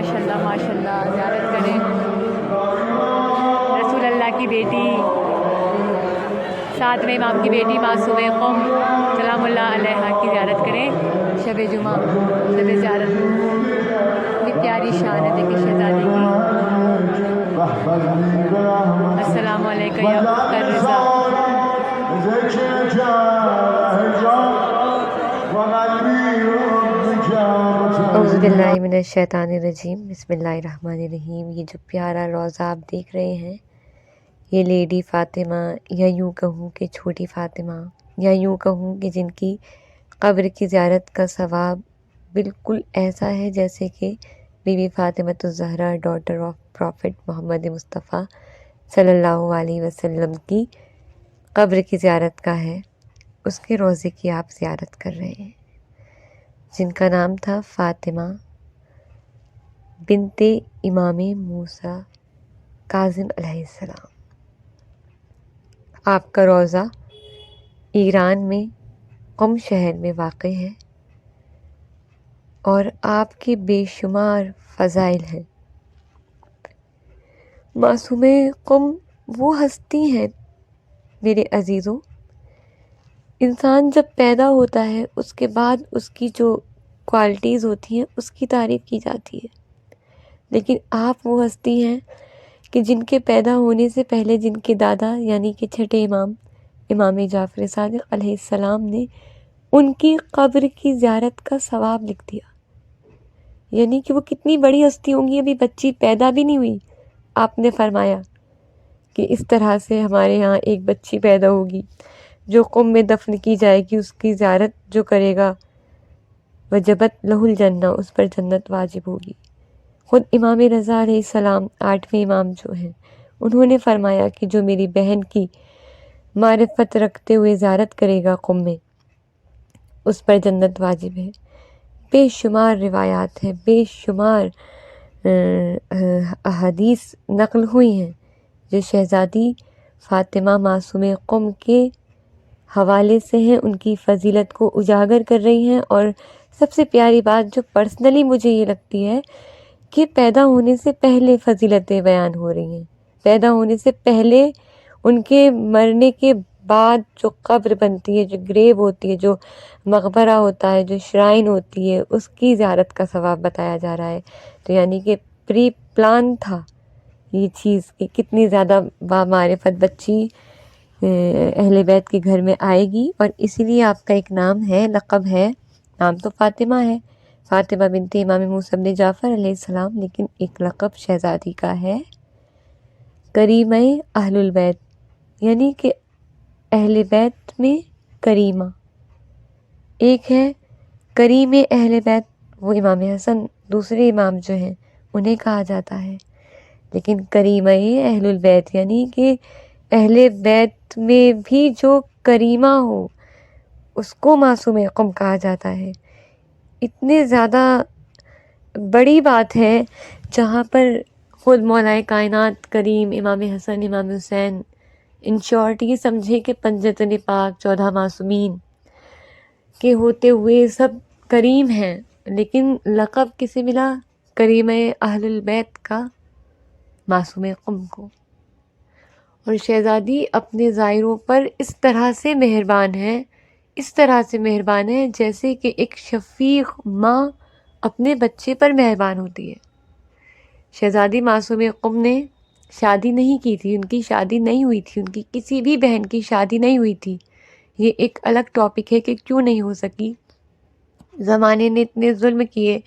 ماشاءاللہ ماشاءاللہ، زیارت کریں رسول اللہ کی بیٹی، ساتویں امام کی بیٹی معصوم قم سلام اللہ علیہا کی زیارت کریں شب جمعہ، شب زیارت، یہ پیاری شان ہے دیکھیں شہزادی کی۔ السلام علیکم یا اختر رضا۔ اعوذ باللہ من الشیطان الرجیم، بسم اللہ الرحمن الرحیم۔ یہ جو پیارا روضہ آپ دیکھ رہے ہیں، یہ لیڈی فاطمہ، یا یوں کہوں کہ چھوٹی فاطمہ، یا یوں کہوں کہ جن کی قبر کی زیارت کا ثواب بالکل ایسا ہے جیسے کہ بی بی Fatima Zahra daughter of prophet Muhammad Mustafa صلی اللہ علیہ وسلم کی قبر کی زیارت کا ہے، اس کے روضے کی آپ زیارت کر رہے ہیں، جن کا نام تھا فاطمہ بنت امام موسیٰ کاظم علیہ السلام۔ آپ کا روضہ ایران میں قم شہر میں واقع ہے اور آپ کے بے شمار فضائل ہیں۔ معصوم قم وہ ہستی ہیں میرے عزیزوں، انسان جب پیدا ہوتا ہے اس کے بعد اس کی جو کوالٹیز ہوتی ہیں اس کی تعریف کی جاتی ہے، لیکن آپ وہ ہستی ہیں کہ جن کے پیدا ہونے سے پہلے جن کے دادا یعنی کہ چھٹے امام امام جعفر صادق علیہ السلام نے ان کی قبر کی زیارت کا ثواب لکھ دیا، یعنی کہ وہ کتنی بڑی ہستی ہوں گی، ابھی بچی پیدا بھی نہیں ہوئی، آپ نے فرمایا کہ اس طرح سے ہمارے ہاں ایک بچی پیدا ہوگی جو قم میں دفن کی جائے گی، اس کی زیارت جو کرے گا وجبت لہ الجنہ، اس پر جنت واجب ہوگی۔ خود امام رضا علیہ السلام 8ویں امام جو ہیں، انہوں نے فرمایا کہ جو میری بہن کی معرفت رکھتے ہوئے زیارت کرے گا قم میں، اس پر جنت واجب ہے۔ بے شمار روایات ہیں، بے شمار احادیث نقل ہوئی ہیں جو شہزادی فاطمہ معصوم قم کے حوالے سے ہیں، ان کی فضیلت کو اجاگر کر رہی ہیں۔ اور سب سے پیاری بات جو پرسنلی مجھے یہ لگتی ہے کہ پیدا ہونے سے پہلے فضیلتیں بیان ہو رہی ہیں، پیدا ہونے سے پہلے ان کے مرنے کے بعد جو قبر بنتی ہے، جو گریو ہوتی ہے، جو مقبرہ ہوتا ہے، جو شرائن ہوتی ہے، اس کی زیارت کا ثواب بتایا جا رہا ہے۔ تو یعنی کہ پری پلان تھا یہ چیز کہ کتنی زیادہ بامعرفت بچی اہل بیت کے گھر میں آئے گی، اور اسی لیے آپ کا ایک نام ہے، لقب ہے، نام تو فاطمہ ہے، فاطمہ بنت امام موسیٰ بن جعفر علیہ السلام، لیکن ایک لقب شہزادی کا ہے کریمہ اہل البیت، یعنی کہ اہل بیت میں کریمہ۔ ایک ہے کریم اہل بیت، وہ امام حسن دوسرے امام جو ہیں انہیں کہا جاتا ہے، لیکن کریمہ اہل البیت یعنی کہ اہل بیت میں بھی جو کریمہ ہو اس کو معصوم قم کہا جاتا ہے۔ اتنے زیادہ بڑی بات ہے جہاں پر خود مولا کائنات کریم امام حسن امام حسین، ان شارٹ یہ سمجھے کہ پنجتن پاک 14 معصومین کے ہوتے ہوئے سب کریم ہیں، لیکن لقب کسے ملا؟ کریمہ اہل البیت کا معصوم قم کو۔ اور شہزادی اپنے زائروں پر اس طرح سے مہربان ہے، اس طرح سے مہربان ہے جیسے کہ ایک شفیق ماں اپنے بچے پر مہربان ہوتی ہے۔ شہزادی معصوم قم نے شادی نہیں کی تھی، ان کی شادی نہیں ہوئی تھی، ان کی کسی بھی بہن کی شادی نہیں ہوئی تھی۔ یہ ایک الگ ٹاپک ہے کہ کیوں نہیں ہو سکی، زمانے نے اتنے ظلم کیے،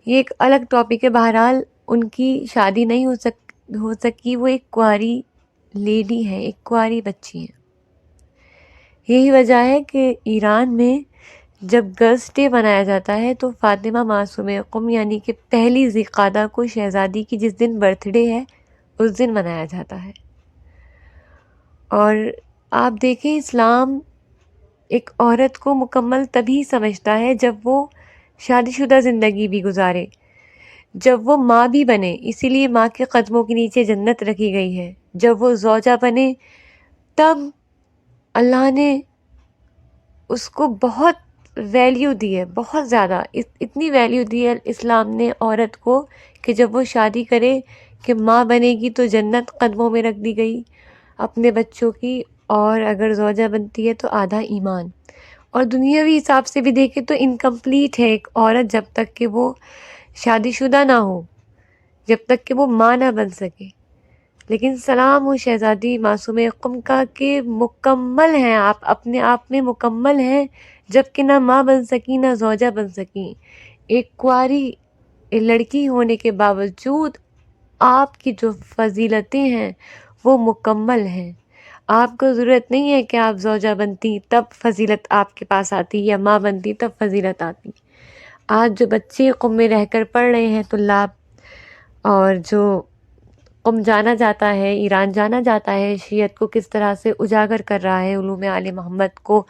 یہ ایک الگ ٹاپک ہے۔ بہرحال ان کی شادی نہیں ہو سکی، وہ ایک کنواری لیڈی ہے، ایک کنواری بچی ہے۔ یہی وجہ ہے کہ ایران میں جب گرلس ڈے منایا جاتا ہے تو فاطمہ معصوم قم یعنی کہ پہلی ذی قعدہ کو شہزادی کی جس دن برتھ ڈے ہے اس دن منایا جاتا ہے۔ اور آپ دیکھیں اسلام ایک عورت کو مکمل تبھی سمجھتا ہے جب وہ شادی شدہ زندگی بھی گزارے، جب وہ ماں بھی بنے، اسی لیے ماں کے قدموں کے نیچے جنت رکھی گئی ہے۔ جب وہ زوجہ بنے تب اللہ نے اس کو بہت ویلیو دی ہے، بہت زیادہ، اتنی ویلیو دی ہے اسلام نے عورت کو کہ جب وہ شادی کرے کہ ماں بنے گی تو جنت قدموں میں رکھ دی گئی اپنے بچوں کی، اور اگر زوجہ بنتی ہے تو آدھا ایمان۔ اور دنیاوی حساب سے بھی دیکھیں تو انکمپلیٹ ہے ایک عورت جب تک کہ وہ شادی شدہ نہ ہو، جب تک کہ وہ ماں نہ بن سکے۔ لیکن سلام ہو شہزادی معصوم قم کا کہ مکمل ہیں آپ، اپنے آپ میں مکمل ہیں، جب کہ نہ ماں بن سکی نہ زوجہ بن سکی۔ ایک کنواری لڑکی ہونے کے باوجود آپ کی جو فضیلتیں ہیں وہ مکمل ہیں۔ آپ کو ضرورت نہیں ہے کہ آپ زوجہ بنتی تب فضیلت آپ کے پاس آتی یا ماں بنتی تب فضیلت آتی۔ آج جو بچے قم میں رہ کر پڑھ رہے ہیں طلاب، اور جو قم جانا جاتا ہے، ایران جانا جاتا ہے، شیعت کو کس طرح سے اجاگر کر رہا ہے، علوم آل محمد کو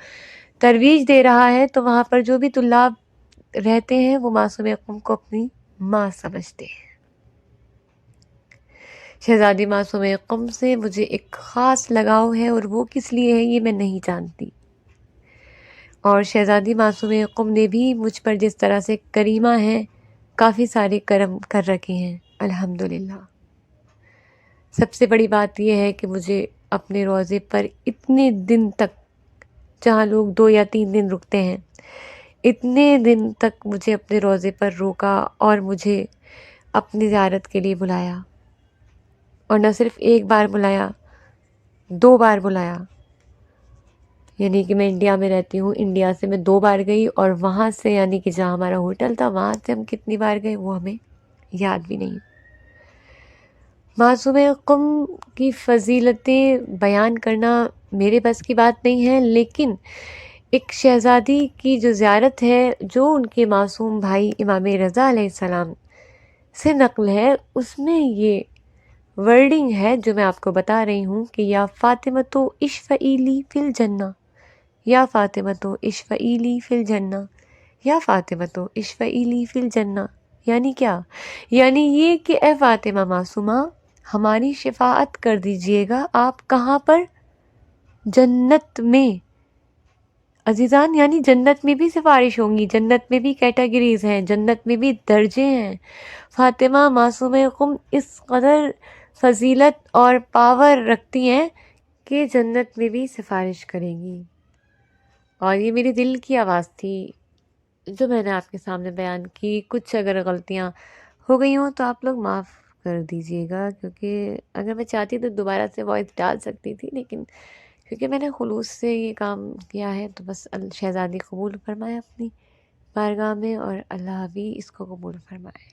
ترویج دے رہا ہے، تو وہاں پر جو بھی طلاب رہتے ہیں وہ معصوم قم کو اپنی ماں سمجھتے ہیں۔ شہزادی معصوم قم سے مجھے ایک خاص لگاؤ ہے، اور وہ کس لیے ہے یہ میں نہیں جانتی۔ اور شہزادی معصوم قم نے بھی مجھ پر جس طرح سے کریمہ ہیں، کافی سارے کرم کر رکھے ہیں الحمدللہ۔ سب سے بڑی بات یہ ہے کہ مجھے اپنے روضے پر اتنے دن تک، جہاں لوگ 2 یا 3 دن رکتے ہیں، اتنے دن تک مجھے اپنے روضے پر روکا اور مجھے اپنی زیارت کے لیے بلایا، اور نہ صرف ایک بار بلایا، 2 بار بلایا۔ یعنی کہ میں انڈیا میں رہتی ہوں، انڈیا سے میں 2 بار گئی، اور وہاں سے یعنی کہ جہاں ہمارا ہوٹل تھا وہاں سے ہم کتنی بار گئے وہ ہمیں یاد بھی نہیں۔ معصوم قم کی فضیلتیں بیان کرنا میرے بس کی بات نہیں ہے، لیکن ایک شہزادی کی جو زیارت ہے جو ان کے معصوم بھائی امام رضا علیہ السلام سے نقل ہے، اس میں یہ ورڈنگ ہے جو میں آپ کو بتا رہی ہوں کہ یا فاطمۃ اشفعی لی فی الجنہ، یا فاطمۃ اشفعی لی فی الجنہ، یا فاطمۃ اشفعی لی فی الجنہ۔ یعنی کیا؟ یعنی یہ کہ اے فاطمہ معصومہ، ہماری شفاعت کر دیجئے گا۔ آپ کہاں پر؟ جنت میں عزیزان، یعنی جنت میں بھی سفارش ہوں گی، جنت میں بھی کیٹیگریز ہیں، جنت میں بھی درجے ہیں۔ فاطمہ معصوم قم اس قدر فضیلت اور پاور رکھتی ہیں کہ جنت میں بھی سفارش کریں گی۔ اور یہ میری دل کی آواز تھی جو میں نے آپ کے سامنے بیان کی۔ کچھ اگر غلطیاں ہو گئی ہوں تو آپ لوگ معاف کر دیجئے گا، کیونکہ اگر میں چاہتی تو دوبارہ سے وائس ڈال سکتی تھی، لیکن کیونکہ میں نے خلوص سے یہ کام کیا ہے تو بس شہزادی قبول فرمائے اپنی بارگاہ میں، اور اللہ بھی اس کو قبول فرمائے۔